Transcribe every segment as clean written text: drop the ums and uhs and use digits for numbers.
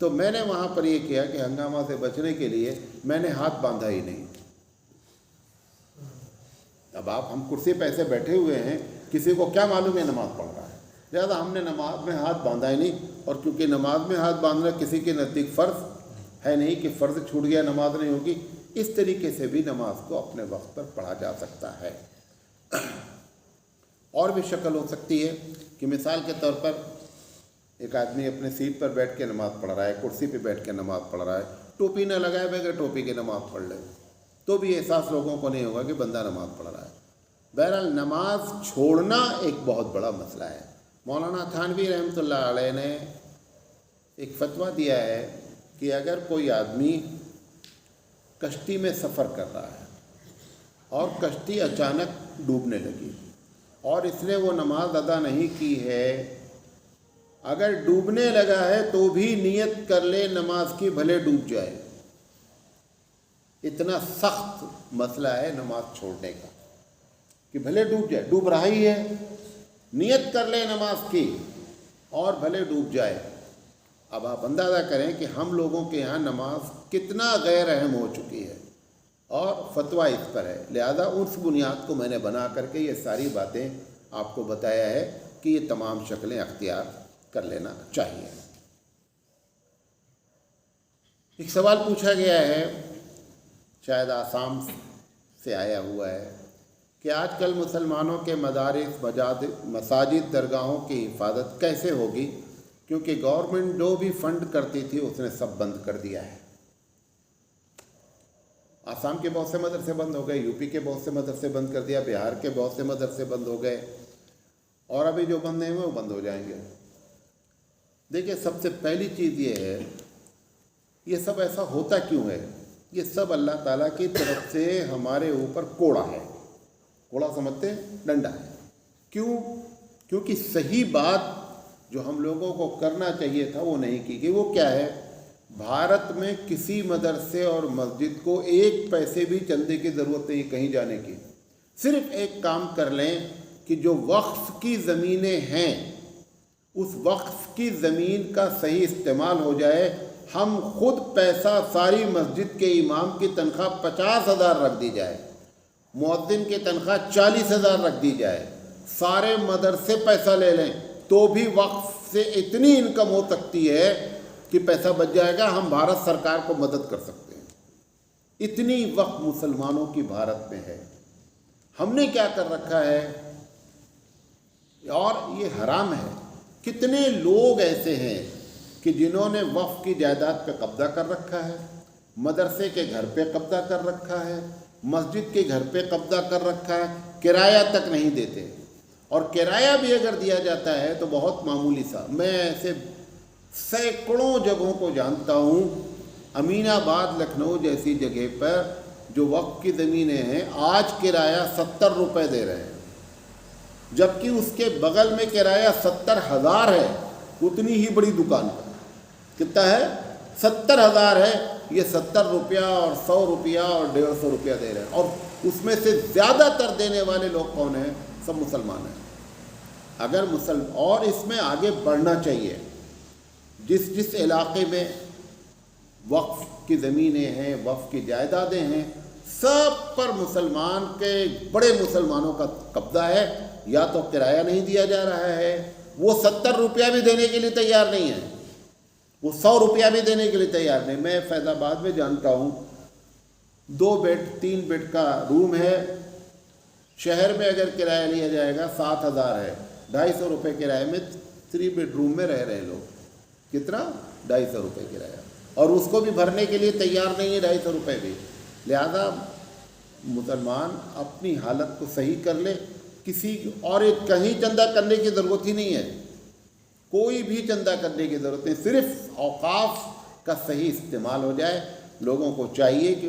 تو میں نے وہاں پر یہ کیا کہ ہنگامہ سے بچنے کے لیے میں نے ہاتھ باندھا ہی نہیں. اب ہم کرسی پہ ایسے بیٹھے ہوئے ہیں, کسی کو کیا معلوم ہے نماز پڑھ رہا ہے, لہٰذا ہم نے نماز میں ہاتھ باندھا ہی نہیں. اور کیونکہ نماز میں ہاتھ باندھنا کسی کے نزدیک فرض ہے نہیں کہ فرض چھوٹ گیا نماز نہیں ہوگی, اس طریقے سے بھی نماز کو اپنے وقت پر پڑھا جا سکتا ہے. اور بھی شکل ہو سکتی ہے کہ مثال کے طور پر ایک آدمی اپنے سیٹ پر بیٹھ کے نماز پڑھ رہا ہے, کرسی پہ بیٹھ کے نماز پڑھ رہا ہے, ٹوپی نہ لگائے بغیر ٹوپی کی نماز پڑھ لے تو بھی احساس لوگوں کو نہیں ہوگا کہ بندہ نماز پڑھ رہا ہے. بہرحال نماز چھوڑنا ایک بہت بڑا مسئلہ ہے. مولانا تھانوی رحمۃ اللہ علیہ نے ایک فتویٰ دیا ہے کہ اگر کوئی آدمی کشتی میں سفر کر رہا ہے اور کشتی اچانک ڈوبنے لگی اور اس نے وہ نماز ادا نہیں کی ہے, اگر ڈوبنے لگا ہے تو بھی نیت کر لے نماز کی, بھلے ڈوب جائے. اتنا سخت مسئلہ ہے نماز چھوڑنے کا کہ بھلے ڈوب جائے, ڈوب رہا ہی ہے, نیت کر لے نماز کی اور بھلے ڈوب جائے. اب آپ اندازہ کریں کہ ہم لوگوں کے یہاں نماز کتنا غیر اہم ہو چکی ہے اور فتویٰ اس پر ہے. لہذا اس بنیاد کو میں نے بنا کر کے یہ ساری باتیں آپ کو بتایا ہے کہ یہ تمام شکلیں اختیار کر لینا چاہیے. ایک سوال پوچھا گیا ہے, شاید آسام سے آیا ہوا ہے, کہ آج کل مسلمانوں کے مدارس, مساجد, درگاہوں کی حفاظت کیسے ہوگی, کیونکہ گورنمنٹ جو بھی فنڈ کرتی تھی اس نے سب بند کر دیا ہے. آسام کے بہت سے مدرسے بند ہو گئے, یو پی کے بہت سے مدرسے بند کر دیا, بہار کے بہت سے مدرسے بند ہو گئے, اور ابھی جو بند نہیں ہوئے وہ بند ہو جائیں گے. دیکھیں, سب سے پہلی چیز یہ ہے, یہ سب ایسا ہوتا کیوں ہے؟ یہ سب اللہ تعالیٰ کی طرف سے ہمارے اوپر کوڑا ہے. کوڑا سمجھتے ہیں؟ ڈنڈا ہے. کیوں؟ کیونکہ صحیح بات جو ہم لوگوں کو کرنا چاہیے تھا وہ نہیں کی گئی. وہ کیا ہے؟ بھارت میں کسی مدرسے اور مسجد کو ایک پیسے بھی چندے کی ضرورت نہیں کہیں جانے کی. صرف ایک کام کر لیں کہ جو وقف کی زمینیں ہیں اس وقف کی زمین کا صحیح استعمال ہو جائے. ہم خود پیسہ, ساری مسجد کے امام کی تنخواہ 50,000 رکھ دی جائے, مؤذن کی تنخواہ 40,000 رکھ دی جائے, سارے مدرسے پیسہ لے لیں تو بھی وقف سے اتنی انکم ہو سکتی ہے کہ پیسہ بچ جائے گا. ہم بھارت سرکار کو مدد کر سکتے ہیں. اتنی وقف مسلمانوں کی بھارت میں ہے. ہم نے کیا کر رکھا ہے, اور یہ حرام ہے. کتنے لوگ ایسے ہیں کہ جنہوں نے وقف کی جائیداد پہ قبضہ کر رکھا ہے, مدرسے کے گھر پہ قبضہ کر رکھا ہے, مسجد کے گھر پہ قبضہ کر رکھا ہے, کرایہ تک نہیں دیتے, اور کرایہ بھی اگر دیا جاتا ہے تو بہت معمولی سا. میں ایسے سینکڑوں جگہوں کو جانتا ہوں, امین آباد, لکھنؤ جیسی جگہ پر جو وقف کی زمینیں ہیں آج کرایہ 70 روپے دے رہے ہیں, جبکہ اس کے بغل میں کرایہ 70,000 ہے. اتنی ہی بڑی دکان پر کتنا ہے؟ 70,000 ہے. یہ 70 روپیہ اور 100 روپیہ اور 150 روپیہ دے رہے ہیں, اور اس میں سے زیادہ تر دینے والے لوگ کون ہیں؟ سب مسلمان ہیں. اگر اور اس میں آگے بڑھنا چاہیے. جس علاقے میں وقف کی زمینیں ہیں, وقف کی جائیدادیں ہیں, سب پر مسلمان کے, بڑے مسلمانوں کا قبضہ ہے. یا تو کرایہ نہیں دیا جا رہا ہے, وہ 70 روپیہ بھی دینے کے لیے تیار نہیں ہے, وہ 100 روپیہ بھی دینے کے لیے تیار نہیں. میں فیض آباد میں جانتا ہوں 2 بیڈ 3 بیڈ کا روم ہے, شہر میں اگر کرایہ لیا جائے گا 7,000 ہے. 250 روپے کرایے میں 3 بیڈ روم میں رہ رہے لوگ. کتنا؟ 250 روپے کرایہ, اور اس کو بھی بھرنے کے لیے تیار نہیں ہے 250 روپے بھی. لہذا مسلمان اپنی حالت کو صحیح کر لے. کسی اور کہیں چندہ کرنے کی ضرورت ہی نہیں ہے, کوئی بھی چندہ کرنے کی ضرورت نہیں. صرف اوقاف کا صحیح استعمال ہو جائے. لوگوں کو چاہیے کہ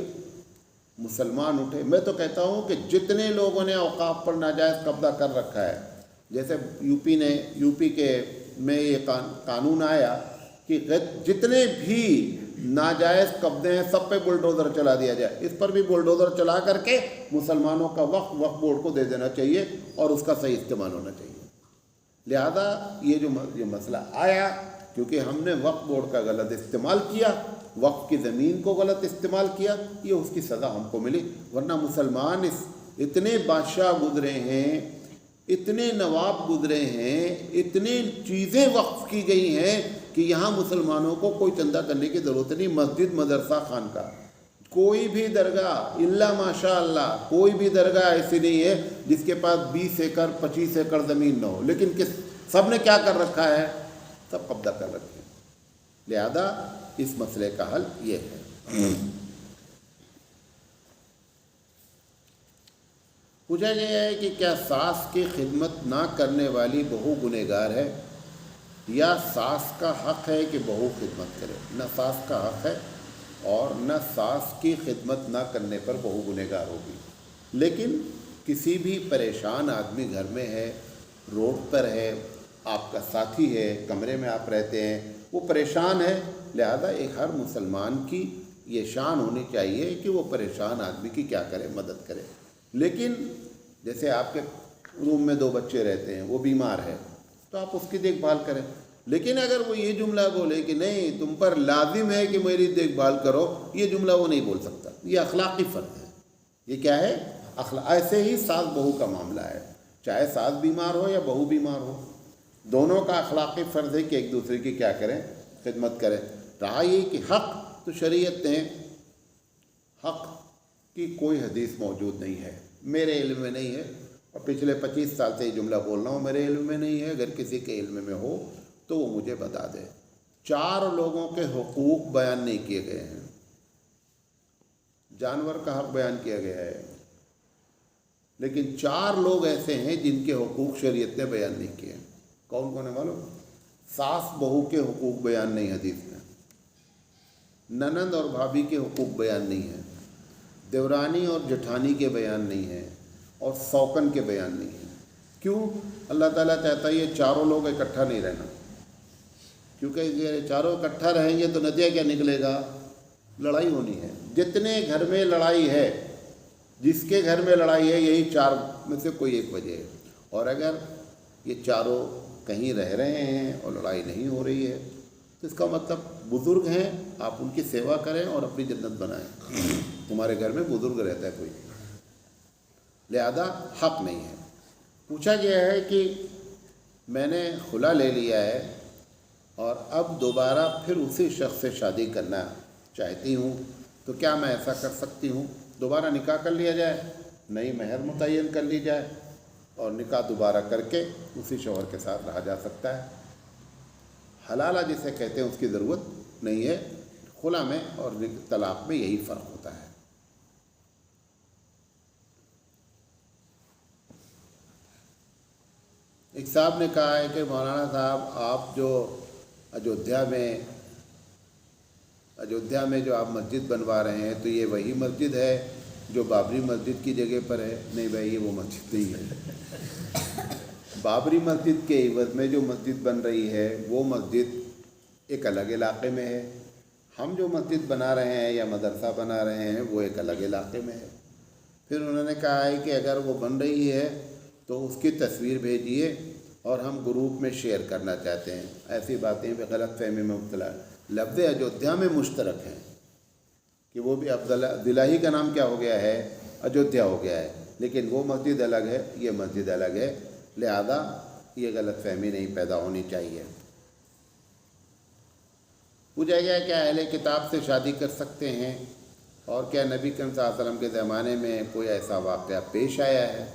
مسلمان اٹھے. میں تو کہتا ہوں کہ جتنے لوگوں نے اوقاف پر ناجائز قبضہ کر رکھا ہے, جیسے یو پی کے میں یہ قانون آیا کہ جتنے بھی ناجائز قبضے ہیں سب پہ بلڈوزر چلا دیا جائے. اس پر بھی بلڈوزر چلا کر کے مسلمانوں کا وقف بورڈ کو دے دینا چاہیے اور اس کا صحیح استعمال ہونا چاہیے. لہذا یہ جو مسئلہ آیا کیونکہ ہم نے وقف بورڈ کا غلط استعمال کیا، وقف کی زمین کو غلط استعمال کیا، یہ اس کی سزا ہم کو ملی۔ ورنہ مسلمان اتنے بادشاہ گزرے ہیں، اتنے نواب گزرے ہیں، اتنی چیزیں وقف کی گئی ہیں کہ یہاں مسلمانوں کو کوئی چندہ کرنے کی ضرورت نہیں۔ مسجد، مدرسہ، خانقاہ، کوئی بھی درگاہ الا ماشاء اللہ، کوئی بھی درگاہ ایسی نہیں ہے جس کے پاس 20 ایکڑ 25 ایکڑ زمین نہ ہو، لیکن سب نے کیا کر رکھا ہے؟ سب قبضہ کر رکھے ہیں۔ لہذا اس مسئلے کا حل یہ ہے۔ پوچھا گیا ہے کہ کیا ساس کی خدمت نہ کرنے والی بہو گنہگار ہے، یا ساس کا حق ہے کہ بہو خدمت کرے؟ نہ ساس کا حق ہے اور نہ ساس کی خدمت نہ کرنے پر بہو گنہگار ہوگی۔ لیکن کسی بھی پریشان آدمی گھر میں ہے، روڈ پر ہے، آپ کا ساتھی ہے، کمرے میں آپ رہتے ہیں، وہ پریشان ہے، لہذا ایک ہر مسلمان کی یہ شان ہونی چاہیے کہ وہ پریشان آدمی کی کیا کرے، مدد کرے۔ لیکن جیسے آپ کے روم میں 2 بچے رہتے ہیں، وہ بیمار ہے تو آپ اس کی دیکھ بھال کریں۔ لیکن اگر وہ یہ جملہ بولے کہ نہیں تم پر لازم ہے کہ میری دیکھ بھال کرو، یہ جملہ وہ نہیں بول سکتا، یہ اخلاقی فرض ہے۔ یہ کیا ہے؟ ایسے ہی ساس بہو کا معاملہ ہے، چاہے ساس بیمار ہو یا بہو بیمار ہو، دونوں کا اخلاقی فرض ہے کہ ایک دوسرے کی کیا کریں، خدمت کریں۔ رہا یہ کہ حق، تو شریعت نے حق کی کوئی حدیث موجود نہیں ہے، میرے علم میں نہیں ہے، اور پچھلے 25 سال سے یہ جملہ بول رہا ہوں، میرے علم میں نہیں ہے۔ اگر کسی کے علم میں ہو تو وہ مجھے بتا دے۔ 4 لوگوں کے حقوق بیان نہیں کیے گئے ہیں۔ جانور کا حق بیان کیا گیا ہے، لیکن 4 لوگ ایسے ہیں جن کے حقوق شریعت نے بیان نہیں کیے۔ کون کون ہے معلوم؟ ساس بہو کے حقوق بیان نہیں حدیث میں، ننند اور بھابھی کے حقوق بیان نہیں ہیں، دیورانی اور جٹھانی کے بیان نہیں ہیں، اور سوکن کے بیان نہیں ہیں۔ کیوں؟ اللہ تعالیٰ چاہتا ہے یہ 4 لوگ اکٹھا نہیں رہنا، کیونکہ یہ 4 اکٹھا رہیں گے تو نتیجہ کیا نکلے گا؟ لڑائی ہونی ہے۔ جتنے گھر میں لڑائی ہے، جس کے گھر میں لڑائی ہے، یہی 4 میں سے کوئی ایک وجہ ہے۔ اور اگر یہ 4 کہیں رہ رہے ہیں اور لڑائی نہیں ہو رہی ہے تو اس کا مطلب بزرگ ہیں، آپ ان کی سیوا کریں اور اپنی جنت بنائیں۔ تمہارے گھر میں بزرگ رہتا ہے کوئی، لہذا حق نہیں ہے۔ پوچھا گیا ہے کہ میں نے خلا لے لیا ہے اور اب دوبارہ پھر اسی شخص سے شادی کرنا چاہتی ہوں، تو کیا میں ایسا کر سکتی ہوں؟ دوبارہ نکاح کر لیا جائے، نئی مہر متعین کر لی جائے اور نکاح دوبارہ کر کے اسی شوہر کے ساتھ رہا جا سکتا ہے۔ حلالہ جسے کہتے ہیں اس کی ضرورت نہیں ہے۔ خلا میں اور طلاق میں یہی فرق ہوتا ہے۔ ایک صاحب نے کہا ہے کہ مولانا صاحب آپ جو ایودھیا میں جو آپ مسجد بنوا رہے ہیں تو یہ وہی مسجد ہے جو بابری مسجد کی جگہ پر ہے؟ نہیں بھائی، یہ وہ مسجد نہیں ہے۔ بابری مسجد کے عوض میں جو مسجد بن رہی ہے وہ مسجد ایک الگ علاقے میں ہے، ہم جو مسجد بنا رہے ہیں یا مدرسہ بنا رہے ہیں وہ ایک الگ علاقے میں ہے۔ پھر انہوں نے کہا ہے کہ اگر وہ بن رہی ہے تو اس کی تصویر بھیجیے اور ہم گروپ میں شیئر کرنا چاہتے ہیں۔ ایسی باتیں بھی غلط فہمی میں مبتلا۔ لفظ ایودھیا میں مشترک ہے کہ وہ بھی ضلع ہی کا نام کیا ہو گیا ہے؟ ایودھیا ہو گیا ہے، لیکن وہ مسجد الگ ہے، یہ مسجد الگ ہے، لہذا یہ غلط فہمی نہیں پیدا ہونی چاہیے۔ پوچھا گیا کیا اہل کتاب سے شادی کر سکتے ہیں، اور کیا نبی کریم صلی اللہ علیہ وسلم کے زمانے میں کوئی ایسا واقعہ پیش آیا ہے؟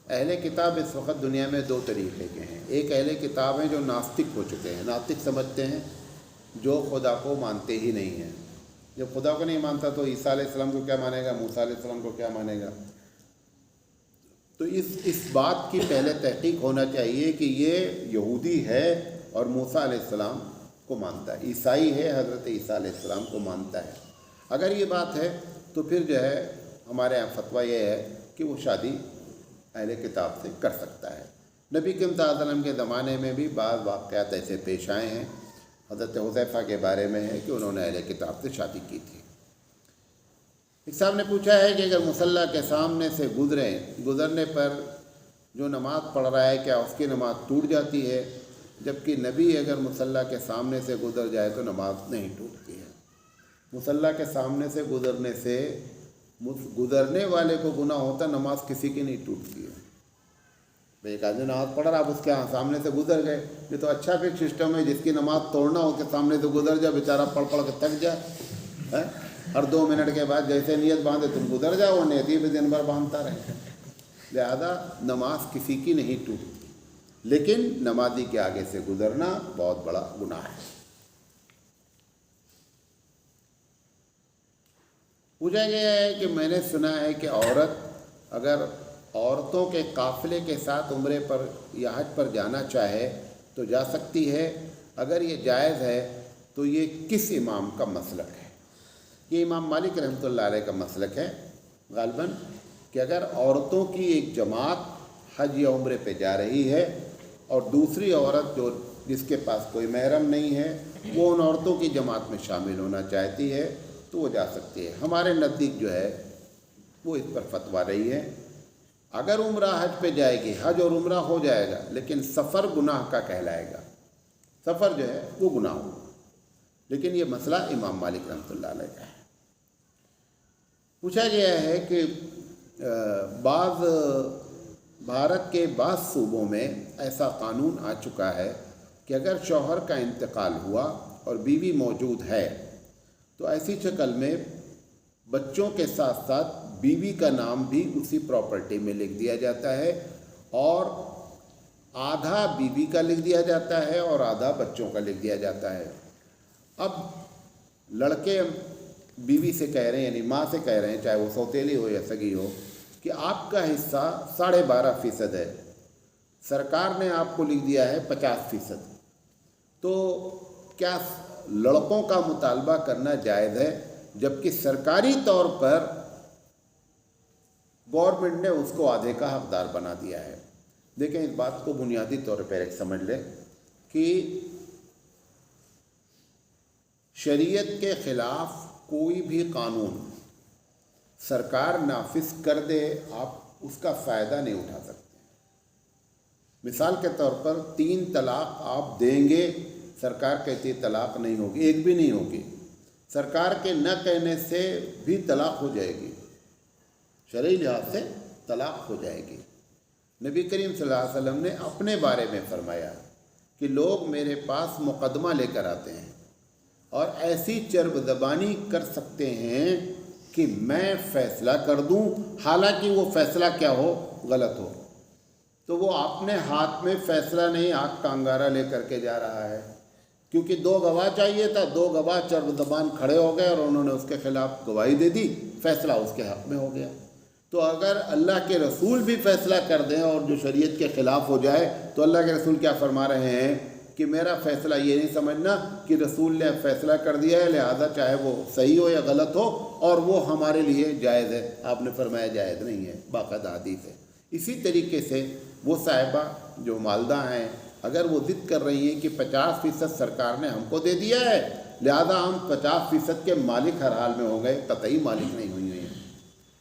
اہل کتاب اس وقت دنیا میں 2 طریقے کے ہیں۔ ایک اہل کتاب ہیں جو ناستک ہو چکے ہیں، ناستک سمجھتے ہیں، جو خدا کو مانتے ہی نہیں ہیں۔ جب خدا کو نہیں مانتا تو عیسیٰ علیہ السلام کو کیا مانے گا، موسیٰ علیہ السلام کو کیا مانے گا؟ تو اس بات کی پہلے تحقیق ہونا چاہیے کہ یہ یہودی ہے اور موسیٰ علیہ السلام کو مانتا ہے، عیسائی ہے، حضرت عیسیٰ علیہ السلام کو مانتا ہے۔ اگر یہ بات ہے تو پھر جو ہے ہمارے یہاں فتویٰ یہ ہے کہ وہ شادی اہل کتاب سے کر سکتا ہے۔ نبی کریم صلی اللہ علیہ وسلم کے زمانے میں بھی بعض واقعات ایسے پیش آئے ہیں۔ حضرت حذیفہ کے بارے میں ہے کہ انہوں نے اہل کتاب سے شادی کی تھی۔ ایک صاحب نے پوچھا ہے کہ اگر مصلی کے سامنے سے گزرنے پر جو نماز پڑھ رہا ہے کیا اس کی نماز ٹوٹ جاتی ہے؟ جبکہ نبی اگر مصلی کے سامنے سے گزر جائے تو نماز نہیں ٹوٹتی ہے۔ مصلی کے سامنے سے گزرنے سے گزرنے والے کو گناہ ہوتا، نماز کسی کی نہیں ٹوٹتی ہے۔ ایک آدمی نماز پڑھ رہا، آپ اس کے سامنے سے گزر گئے، یہ تو اچھا پھر سسٹم ہے، جس کی نماز توڑنا ہو کے سامنے سے گزر جائے، بیچارہ پڑھ کے تھک جائے، ہر 2 منٹ کے بعد جیسے نیت باندھے تم گزر جاؤ، وہ نیت ہی بھی دن بھر باندھتا رہے۔ لہذا نماز کسی کی نہیں ٹوٹتی، لیکن نمازی کے آگے سے گزرنا بہت بڑا گناہ ہے۔ پوچھا گیا ہے کہ میں نے سنا ہے کہ عورت اگر عورتوں کے قافلے کے ساتھ عمرے پر یا حج پر جانا چاہے تو جا سکتی ہے، اگر یہ جائز ہے تو یہ کس امام کا مسلک ہے؟ یہ امام مالک رحمۃ اللہ علیہ کا مسلک ہے غالباً، کہ اگر عورتوں کی ایک جماعت حج یا عمرے پہ جا رہی ہے اور دوسری عورت جس کے پاس کوئی محرم نہیں ہے وہ ان عورتوں کی جماعت میں شامل ہونا چاہتی ہے تو وہ جا سکتی ہے۔ ہمارے نزدیک جو ہے وہ اس پر فتویٰ رہی ہے، اگر عمرہ حج پہ جائے گی، حج اور عمرہ ہو جائے گا، لیکن سفر گناہ کا کہلائے گا، سفر جو ہے وہ گناہ ہوگا، لیکن یہ مسئلہ امام مالک رحمۃ اللہ علیہ کا ہے۔ پوچھا گیا ہے کہ بھارت کے بعض صوبوں میں ایسا قانون آ چکا ہے کہ اگر شوہر کا انتقال ہوا اور بیوی موجود ہے تو ایسی شکل میں بچوں کے ساتھ ساتھ بیوی کا نام بھی اسی پراپرٹی میں لکھ دیا جاتا ہے، اور آدھا بیوی کا لکھ دیا جاتا ہے اور آدھا بچوں کا لکھ دیا جاتا ہے۔ اب لڑکے بیوی سے کہہ رہے ہیں، یعنی ماں سے کہہ رہے ہیں، چاہے وہ سوتیلی ہو یا سگی ہو، کہ آپ کا حصہ 12.5% ہے، سرکار نے آپ کو لکھ دیا ہے 50%، تو کیا لڑکوں کا مطالبہ کرنا جائز ہے؟ جبکہ سرکاری طور پر گورنمنٹ نے اس کو آدھے کا حقدار بنا دیا ہے۔ دیکھیں، اس بات کو بنیادی طور پر ایک سمجھ لیں کہ شریعت کے خلاف کوئی بھی قانون سرکار نافذ کر دے، آپ اس کا فائدہ نہیں اٹھا سکتے۔ مثال کے طور پر 3 طلاق آپ دیں گے، سرکار کہتی طلاق نہیں ہوگی، ایک بھی نہیں ہوگی، سرکار کے نہ کہنے سے بھی طلاق ہو جائے گی، شرعی لحاظ سے طلاق ہو جائے گی۔ نبی کریم صلی اللہ علیہ وسلم نے اپنے بارے میں فرمایا کہ لوگ میرے پاس مقدمہ لے کر آتے ہیں اور ایسی چرب زبانی کر سکتے ہیں کہ میں فیصلہ کر دوں، حالانکہ وہ فیصلہ کیا ہو؟ غلط ہو۔ تو وہ اپنے ہاتھ میں فیصلہ نہیں، آنکھ کا انگارہ لے کر کے جا رہا ہے، کیونکہ 2 گواہ چاہیے تھا، 2 گواہ چرب زبان کھڑے ہو گئے اور انہوں نے اس کے خلاف گواہی دے دی، فیصلہ اس کے حق میں ہو گیا۔ تو اگر اللہ کے رسول بھی فیصلہ کر دیں اور جو شریعت کے خلاف ہو جائے تو اللہ کے رسول کیا فرما رہے ہیں کہ میرا فیصلہ یہ نہیں سمجھنا کہ رسول نے فیصلہ کر دیا ہے لہذا چاہے وہ صحیح ہو یا غلط ہو اور وہ ہمارے لیے جائز ہے۔ آپ نے فرمایا جائز نہیں ہے، باقاعدہ حدیث ہے۔ اسی طریقے سے وہ صاحبہ جو مالدہ ہیں، اگر وہ ضد کر رہی ہیں کہ 50% سرکار نے ہم کو دے دیا ہے لہذا ہم 50% کے مالک ہر حال میں ہو گئے، قطعی مالک نہیں ہوئی ہیں۔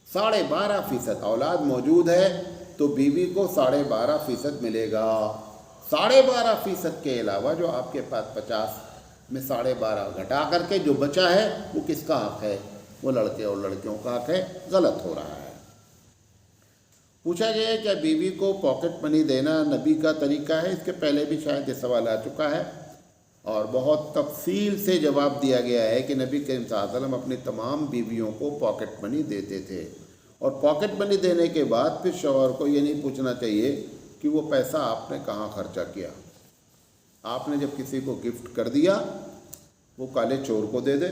12.5% اولاد موجود ہے تو بیوی کو 12.5% ملے گا۔ 12.5% کے علاوہ جو آپ کے پاس 50 میں 12.5 گھٹا کر کے جو بچا ہے وہ کس کا حق ہے؟ وہ لڑکے اور لڑکیوں کا حق ہے، غلط ہو رہا ہے۔ پوچھا گیا ہے کیا بیوی کو پاکٹ منی دینا نبی کا طریقہ ہے؟ اس کے پہلے بھی شاید یہ سوال آ چکا ہے اور بہت تفصیل سے جواب دیا گیا ہے کہ نبی کریم صلی اللہ علیہ وسلم اپنی تمام بیویوں کو پاکٹ منی دیتے تھے، اور پاکٹ منی دینے کے بعد پھر شوہر کو یہ نہیں پوچھنا چاہیے کہ وہ پیسہ آپ نے کہاں خرچہ کیا۔ آپ نے جب کسی کو گفٹ کر دیا وہ کالے چور کو دے دے،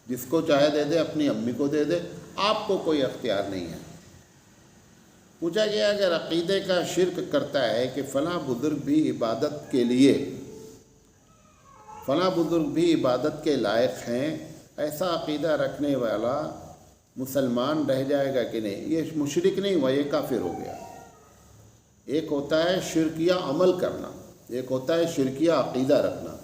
جس کو چاہے دے دے، اپنی امی کو دے دے، آپ کو کوئی اختیار نہیں ہے۔ پوچھا گیا اگر عقیدے کا شرک کرتا ہے کہ فلاں بزرگ بھی عبادت کے لائق ہیں، ایسا عقیدہ رکھنے والا مسلمان رہ جائے گا کہ نہیں؟ یہ مشرک نہیں ہوا، یہ کافر ہو گیا۔ ایک ہوتا ہے شرکیہ عمل کرنا، ایک ہوتا ہے شرکیہ عقیدہ رکھنا۔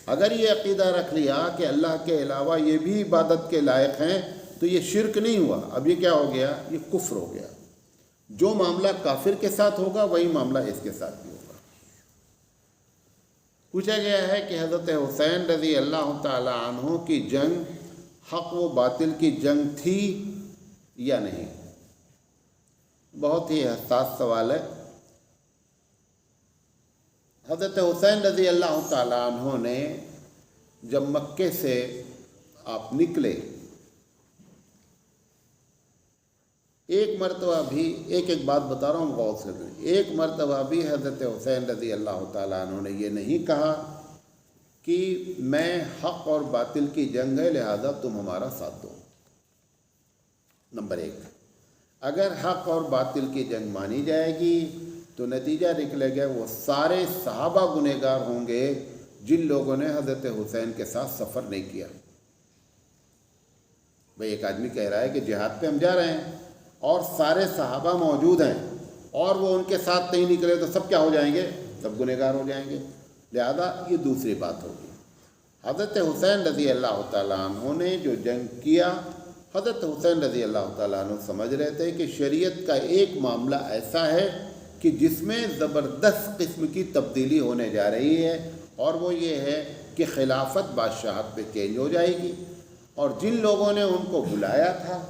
اگر یہ عقیدہ رکھ لیا کہ اللہ کے علاوہ یہ بھی عبادت کے لائق ہیں تو یہ شرک نہیں ہوا، اب یہ کیا ہو گیا؟ یہ کفر ہو گیا۔ جو معاملہ کافر کے ساتھ ہوگا وہی معاملہ اس کے ساتھ بھی ہوگا۔ پوچھا گیا ہے کہ حضرت حسین رضی اللہ تعالیٰ عنہ کی جنگ حق و باطل کی جنگ تھی یا نہیں؟ بہت ہی حساس سوال ہے۔ حضرت حسین رضی اللہ تعالیٰ عنہ نے جب مکے سے آپ نکلے، ایک مرتبہ بھی ایک بات بتا رہا ہوں، غور سے سنیں، ایک مرتبہ بھی حضرت حسین رضی اللہ تعالیٰ عنہ نے یہ نہیں کہا کہ میں حق اور باطل کی جنگ ہے لہذا تم ہمارا ساتھ دو۔ نمبر ایک، اگر حق اور باطل کی جنگ مانی جائے گی تو نتیجہ نکلے گا وہ سارے صحابہ گنہگار ہوں گے جن لوگوں نے حضرت حسین کے ساتھ سفر نہیں کیا۔ بھئی ایک آدمی کہہ رہا ہے کہ جہاد پہ ہم جا رہے ہیں اور سارے صحابہ موجود ہیں اور وہ ان کے ساتھ نہیں نکلے تو سب کیا ہو جائیں گے؟ سب گنہگار ہو جائیں گے، لہذا یہ دوسری بات ہوگی۔ حضرت حسین رضی اللہ تعالیٰ عنہ نے جو جنگ کیا، حضرت حسین رضی اللہ تعالیٰ عنہ سمجھ رہے تھے کہ شریعت کا ایک معاملہ ایسا ہے کہ جس میں زبردست قسم کی تبدیلی ہونے جا رہی ہے، اور وہ یہ ہے کہ خلافت بادشاہت پہ چینج ہو جائے گی، اور جن لوگوں نے ان کو بلایا تھا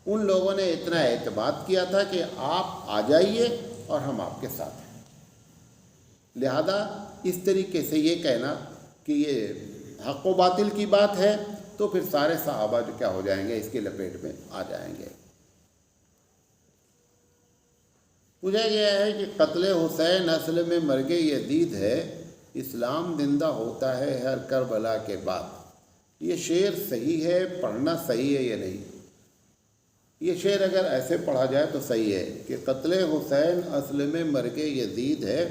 ان لوگوں نے اتنا اعتماد کیا تھا کہ آپ آ جائیے اور ہم آپ کے ساتھ ہیں۔ لہذا اس طریقے سے یہ کہنا کہ یہ حق و باطل کی بات ہے تو پھر سارے صحابہ جو کیا ہو جائیں گے، اس کی لپیٹ میں آ جائیں گے۔ پوچھا گیا ہے کہ قتل حسین اصل میں مرگ یزید ہے، اسلام زندہ ہوتا ہے ہر کربلا کے بعد۔ یہ شعر صحیح ہے، پڑھنا صحیح ہے یا نہیں؟ یہ شعر اگر ایسے پڑھا جائے تو صحیح ہے کہ قتل حسین اصل میں مرگ یزید ہے،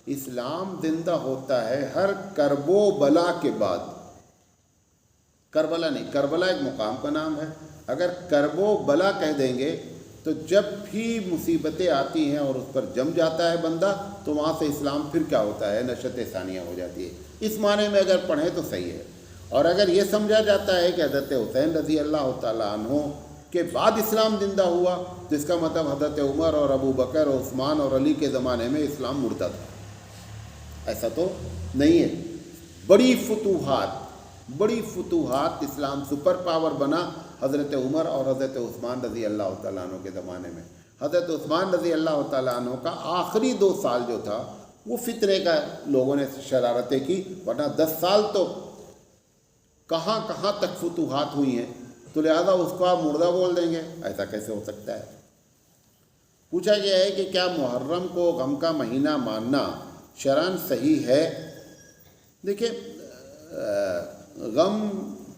اسلام زندہ ہوتا ہے ہر کرب و بلا کے بعد۔ کربلا نہیں، کربلا ایک مقام کا نام ہے۔ اگر کرب و بلا کہہ دیں گے تو جب بھی مصیبتیں آتی ہیں اور اس پر جم جاتا ہے بندہ تو وہاں سے اسلام پھر کیا ہوتا ہے، نشأت ثانیہ ہو جاتی ہے۔ اس معنی میں اگر پڑھیں تو صحیح ہے۔ اور اگر یہ سمجھا جاتا ہے کہ حضرت حسین رضی اللہ تعالیٰ عنہ کے بعد اسلام زندہ ہوا، جس کا مطلب حضرت عمر اور ابو بکر اور عثمان اور علی کے زمانے میں اسلام مردہ تھا، ایسا تو نہیں ہے۔ بڑی فتوحات اسلام سپر پاور بنا حضرت عمر اور حضرت عثمان رضی اللہ تعالیٰ عنہ کے زمانے میں۔ حضرت عثمان رضی اللہ تعالیٰ عنہ کا آخری 2 سال جو تھا وہ فتنے کا لوگوں نے شرارتیں کی، ورنہ 10 سال تو کہاں کہاں تک فتوحات ہوئی ہیں، تو لہذا اس کو آپ مردہ بول دیں گے، ایسا کیسے ہو سکتا ہے؟ پوچھا گیا ہے کہ کیا محرم کو غم کا مہینہ ماننا شرعاً صحیح ہے؟ دیکھیں، غم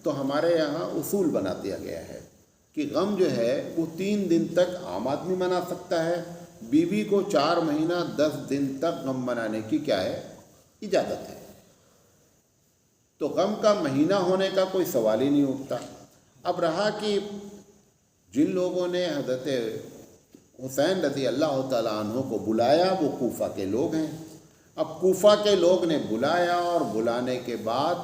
تو ہمارے یہاں اصول بنا دیا گیا ہے کہ غم جو ہے وہ 3 دن تک عام آدمی منا سکتا ہے، بیوی کو 4 مہینہ 10 دن تک غم منانے کی کیا ہے، اجازت ہے۔ تو غم کا مہینہ ہونے کا کوئی سوال ہی نہیں اٹھتا۔ اب رہا کہ جن لوگوں نے حضرت حسین رضی اللہ تعالیٰ عنہ کو بلایا وہ کوفہ کے لوگ ہیں۔ اب کوفہ کے لوگ نے بلایا اور بلانے کے بعد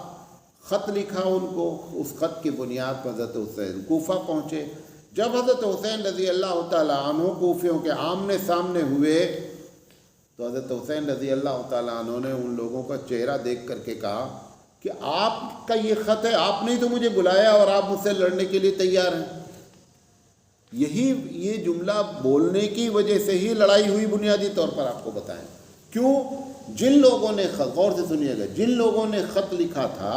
خط لکھا ان کو، اس خط کی بنیاد پر حضرت حسین کوفہ پہنچے۔ جب حضرت حسین رضی اللہ تعالیٰ عنہ کوفیوں کے آمنے سامنے ہوئے تو حضرت حسین رضی اللہ تعالیٰ عنہ نے ان لوگوں کا چہرہ دیکھ کر کے کہا کہ آپ کا یہ خط ہے، آپ نے تو مجھے بلایا اور آپ مجھ سے لڑنے کے لیے تیار ہیں۔ یہ جملہ بولنے کی وجہ سے ہی لڑائی ہوئی، بنیادی طور پر آپ کو بتائیں کیوں؟ جن لوگوں نے غور سے سنیے گا، جن لوگوں نے خط لکھا تھا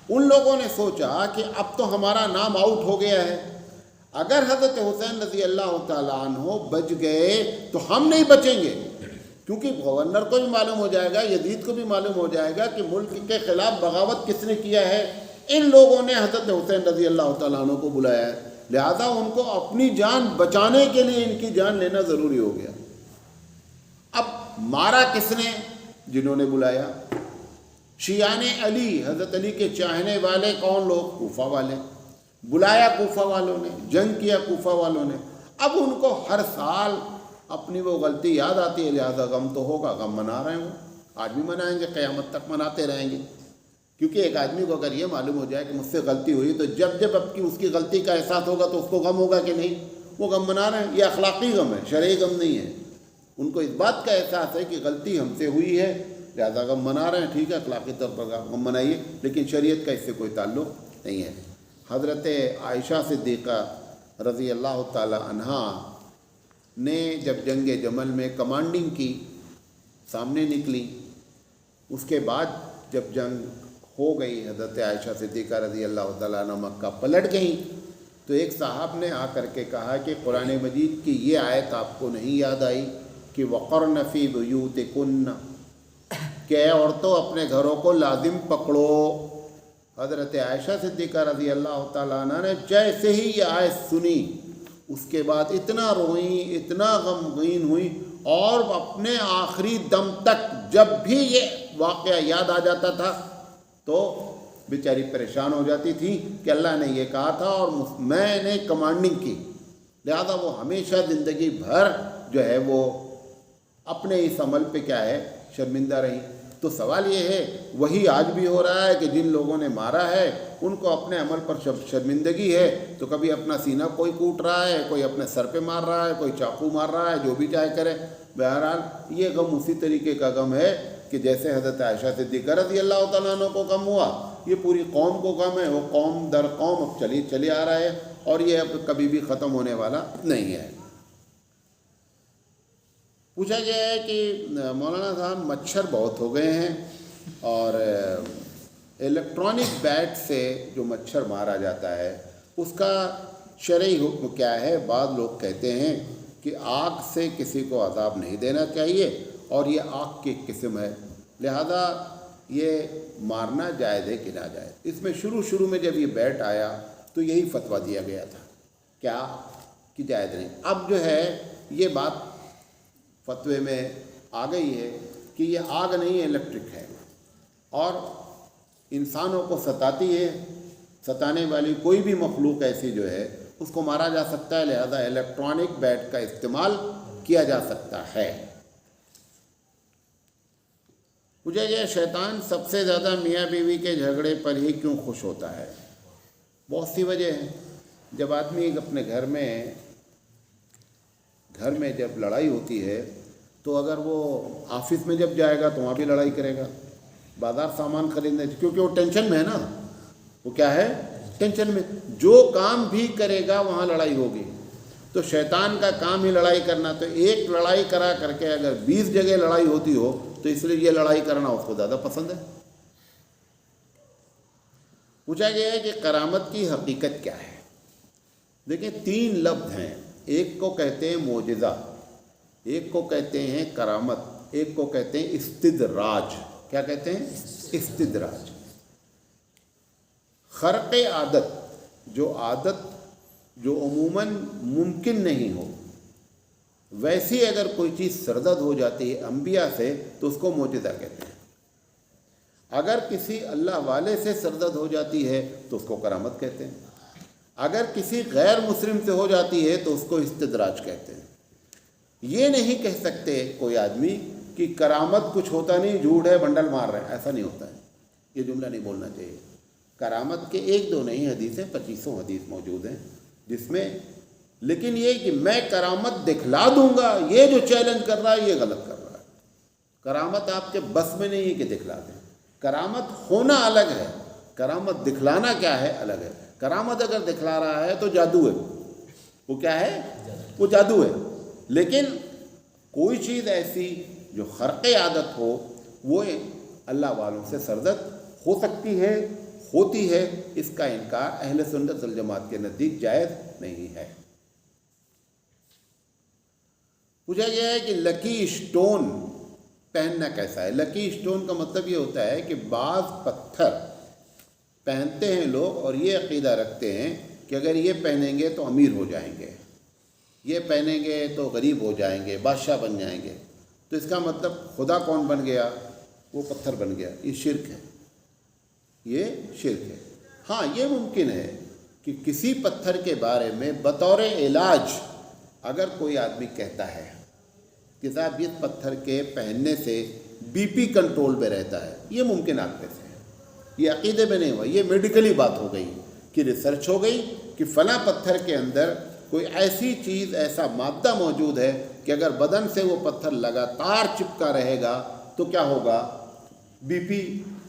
ان لوگوں نے سوچا کہ اب تو ہمارا نام آؤٹ ہو گیا ہے، اگر حضرت حسین رضی اللہ تعالیٰ عنہ بچ گئے تو ہم نہیں بچیں گے، کیونکہ گورنر کو بھی معلوم ہو جائے گا، یزید کو بھی معلوم ہو جائے گا کہ ملک کے خلاف بغاوت کس نے کیا ہے، ان لوگوں نے حضرت حسین رضی اللہ تعالیٰ عنہ کو بلایا ہے، لہذا ان کو اپنی جان بچانے کے لیے ان کی جان لینا ضروری ہو گیا۔ اب مارا کس نے؟ جنہوں نے بلایا، شیعان علی، حضرت علی کے چاہنے والے کون لوگ؟ کوفہ والے۔ بلایا کوفہ والوں نے، جنگ کیا کوفہ والوں نے۔ اب ان کو ہر سال اپنی وہ غلطی یاد آتی ہے، لہذا غم تو ہوگا، غم منا رہے ہوں، آج بھی منائیں گے، قیامت تک مناتے رہیں گے، کیونکہ ایک آدمی کو اگر یہ معلوم ہو جائے کہ مجھ سے غلطی ہوئی تو جب اب کی اس کی غلطی کا احساس ہوگا تو اس کو غم ہوگا کہ نہیں، وہ غم منا رہے ہیں۔ یہ اخلاقی غم ہے، شرعی غم نہیں ہے۔ ان کو اس بات کا احساس ہے کہ غلطی ہم سے ہوئی ہے لہٰذا غم منا رہے ہیں، ٹھیک ہے، اخلاقی طور پر غم منائیے، لیکن شریعت کا اس سے کوئی تعلق نہیں ہے۔ حضرت عائشہ صدیقہ رضی اللہ تعالی عنہا نے جب جنگ جمل میں کمانڈنگ کی، سامنے نکلی، اس کے بعد جب جنگ ہو گئی، حضرت عائشہ صدیقہ رضی اللہ تعالیٰ عنہ مکہ پلٹ گئیں، تو ایک صاحب نے آ کر کے کہا کہ قرآن مجید کی یہ آیت آپ کو نہیں یاد آئی کہ وقرن فی بیوتکن، کہ اے عورتوں اپنے گھروں کو لازم پکڑو۔ حضرت عائشہ صدیقہ رضی اللہ تعالیٰ عنہ نے جیسے ہی یہ آیت سنی، اس کے بعد اتنا روئیں، اتنا غمگین ہوئی، اور اپنے آخری دم تک جب بھی یہ واقعہ یاد آ جاتا تھا تو بیچاری پریشان ہو جاتی تھی کہ اللہ نے یہ کہا تھا اور میں نے کمانڈنگ کی، لہذا وہ ہمیشہ زندگی بھر جو ہے وہ اپنے اس عمل پہ کیا ہے، شرمندہ رہی۔ تو سوال یہ ہے، وہی آج بھی ہو رہا ہے کہ جن لوگوں نے مارا ہے ان کو اپنے عمل پر شرمندگی ہے، تو کبھی اپنا سینہ کوئی کوٹ رہا ہے، کوئی اپنے سر پہ مار رہا ہے، کوئی چاقو مار رہا ہے، جو بھی چاہے کرے۔ بہرحال یہ غم اسی طریقے کا غم ہے کہ جیسے حضرت عائشہ صدیقہ رضی اللہ تعالیٰ عنہ کو غم ہوا، یہ پوری قوم کو غم ہے، وہ قوم در قوم اب چلی آ رہا ہے، اور یہ اب کبھی بھی ختم ہونے والا نہیں ہے۔ پوچھا گیا ہے کہ مولانا صاحب مچھر بہت ہو گئے ہیں، اور الیکٹرانک بیٹ سے جو مچھر مارا جاتا ہے اس کا شرعی حکم کیا ہے؟ بعض لوگ کہتے ہیں کہ آگ سے کسی کو عذاب نہیں دینا چاہیے، اور یہ آگ کی قسم ہے، لہذا یہ مارنا جائز ہے کہ ناجائز۔ اس میں شروع میں جب یہ بیٹ آیا تو یہی فتویٰ دیا گیا تھا، کیا کہ جائز نہیں۔ اب جو ہے یہ بات فتوے میں آ گئی ہے کہ یہ آگ نہیں، الیکٹرک ہے، اور انسانوں کو ستاتی ہے، ستانے والی کوئی بھی مخلوق ایسی جو ہے اس کو مارا جا سکتا ہے، لہذا الیکٹرانک بیٹ کا استعمال کیا جا سکتا ہے۔ پوچھا گیا شیطان سب سے زیادہ میاں بیوی کے جھگڑے پر ہی کیوں خوش ہوتا ہے؟ بہت سی وجہ ہے۔ جب آدمی اپنے گھر میں جب لڑائی ہوتی ہے تو اگر وہ آفس میں جب جائے گا تو وہاں بھی لڑائی کرے گا، بازار سامان خریدنے، کیونکہ وہ ٹینشن میں ہے نا، وہ کیا ہے، ٹینشن میں، جو کام بھی کرے گا وہاں لڑائی ہوگی۔ تو شیطان کا کام ہی لڑائی کرنا، تو ایک لڑائی کرا کر کے اگر 20 جگہ لڑائی ہوتی ہو تو اس لیے یہ لڑائی کرنا اس کو زیادہ پسند ہے۔ پوچھا گیا ہے کہ کرامت کی حقیقت کیا ہے؟ دیکھیں 3 لفظ ہیں، ایک کو کہتے ہیں معجزہ، ایک کو کہتے ہیں کرامت، ایک کو کہتے ہیں استدراج۔ کیا کہتے ہیں؟ استدراج۔ خرق عادت، جو عموماً ممکن نہیں ہو، ویسی اگر کوئی چیز سرزد ہو جاتی ہے انبیاء سے تو اس کو معجزہ کہتے ہیں۔ اگر کسی اللہ والے سے سرزد ہو جاتی ہے تو اس کو کرامت کہتے ہیں، اگر کسی غیر مسلم سے ہو جاتی ہے تو اس کو استدراج کہتے ہیں۔ یہ نہیں کہہ سکتے کوئی آدمی کہ کرامت کچھ ہوتا نہیں، جھوٹ ہے، بنڈل مار رہے ہیں، ایسا نہیں ہوتا ہے، یہ جملہ نہیں بولنا چاہیے۔ کرامت کے 1-2 نہیں حدیثیں، 2500 حدیث موجود ہیں جس میں، لیکن یہ کہ میں کرامت دکھلا دوں گا، یہ جو چیلنج کر رہا ہے یہ غلط کر رہا ہے۔ کرامت آپ کے بس میں نہیں ہے کہ دکھلا دیں، کرامت ہونا الگ ہے، کرامت دکھلانا کیا ہے الگ ہے۔ کرامت اگر دکھلا رہا ہے تو جادو ہے، وہ کیا ہے، وہ جادو ہے، لیکن کوئی چیز ایسی جو خرق عادت ہو وہ اللہ والوں سے سرزد ہو سکتی ہے، ہوتی ہے، اس کا انکار اہل سنت والجماعت کے نزدیک جائز نہیں ہے۔ پوچھا گیا ہے کہ لکی اسٹون پہننا کیسا ہے؟ لکی اسٹون کا مطلب یہ ہوتا ہے کہ بعض پتھر پہنتے ہیں لوگ اور یہ عقیدہ رکھتے ہیں کہ اگر یہ پہنیں گے تو امیر ہو جائیں گے، یہ پہنیں گے تو غریب ہو جائیں گے، بادشاہ بن جائیں گے۔ تو اس کا مطلب خدا کون بن گیا؟ وہ پتھر بن گیا۔ یہ شرک ہے، یہ شرک ہے۔ ہاں یہ ممکن ہے کہ کسی پتھر کے بارے میں بطور علاج اگر کوئی آدمی کہتا ہے کہ صاحب اس پتھر کے پہننے سے بی پی کنٹرول میں رہتا ہے، یہ ممکنات میں سے ہے، یہ عقیدے میں نہیں ہوا، یہ میڈیکلی بات ہو گئی کہ ریسرچ ہو گئی کہ فلاں پتھر کے اندر کوئی ایسی چیز، ایسا مادہ موجود ہے کہ اگر بدن سے وہ پتھر لگاتار چپکا رہے گا تو کیا ہوگا، BP,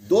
2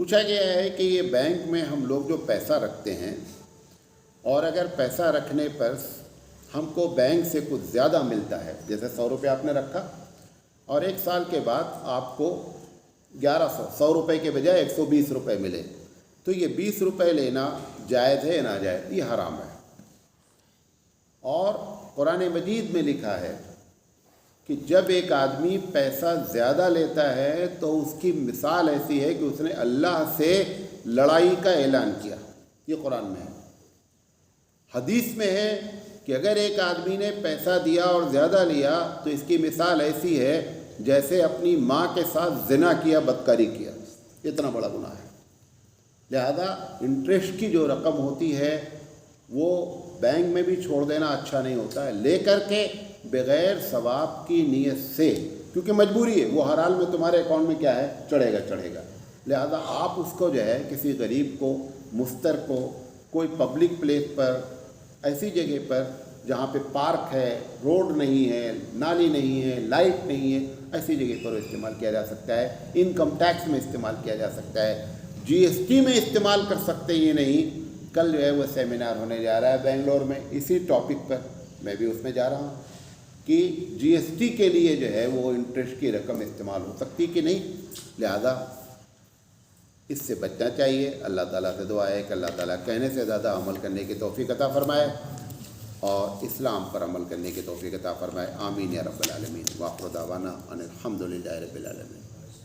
پوچھا گیا ہے کہ یہ بینک میں ہم لوگ جو پیسہ رکھتے ہیں اور اگر پیسہ رکھنے پر ہم کو بینک سے کچھ زیادہ ملتا ہے، جیسے 100 روپے آپ نے رکھا اور 1 سال کے بعد آپ کو 100 روپے کے بجائے 120 روپے ملے، تو یہ 20 روپے لینا جائز ہے یا ناجائز؟ یہ حرام ہے۔ اور قرآن مجید میں لکھا ہے کہ جب ایک آدمی پیسہ زیادہ لیتا ہے تو اس کی مثال ایسی ہے کہ اس نے اللہ سے لڑائی کا اعلان کیا۔ یہ قرآن میں ہے۔ حدیث میں ہے کہ اگر ایک آدمی نے پیسہ دیا اور زیادہ لیا تو اس کی مثال ایسی ہے جیسے اپنی ماں کے ساتھ زنا کیا، بدکاری کیا، اتنا بڑا گناہ ہے۔ لہذا انٹرسٹ کی جو رقم ہوتی ہے وہ بینک میں بھی چھوڑ دینا اچھا نہیں ہوتا ہے، لے کر کے بغیر ثواب کی نیت سے، کیونکہ مجبوری ہے، وہ ہر حال میں تمہارے اکاؤنٹ میں کیا ہے، چڑھے گا۔ لہذا آپ اس کو جو ہے کسی غریب کو، مستر کو، کوئی پبلک پلیس پر، ایسی جگہ پر جہاں پہ پارک ہے، روڈ نہیں ہے، نالی نہیں ہے، لائٹ نہیں ہے، ایسی جگہ پر استعمال کیا جا سکتا ہے۔ انکم ٹیکس میں استعمال کیا جا سکتا ہے، جی ایس ٹی میں استعمال کر سکتے، یہ نہیں۔ کل جو ہے وہ سیمینار ہونے جا رہا ہے بنگلور میں اسی ٹاپک پر، میں بھی اس میں جا رہا ہوں کہ جی ایس ٹی کے لیے جو ہے وہ انٹرسٹ کی رقم استعمال ہو سکتی کہ نہیں۔ لہذا اس سے بچنا چاہیے۔ اللہ تعالیٰ سے دعا ہے کہ اللہ تعالیٰ کہنے سے زیادہ عمل کرنے کی توفیق عطا فرمائے اور اسلام پر عمل کرنے کی توفیق عطا فرمائے۔ آمین یا رب العالمین۔ وآخر دعوانا ان الحمد للہ رب العالمین۔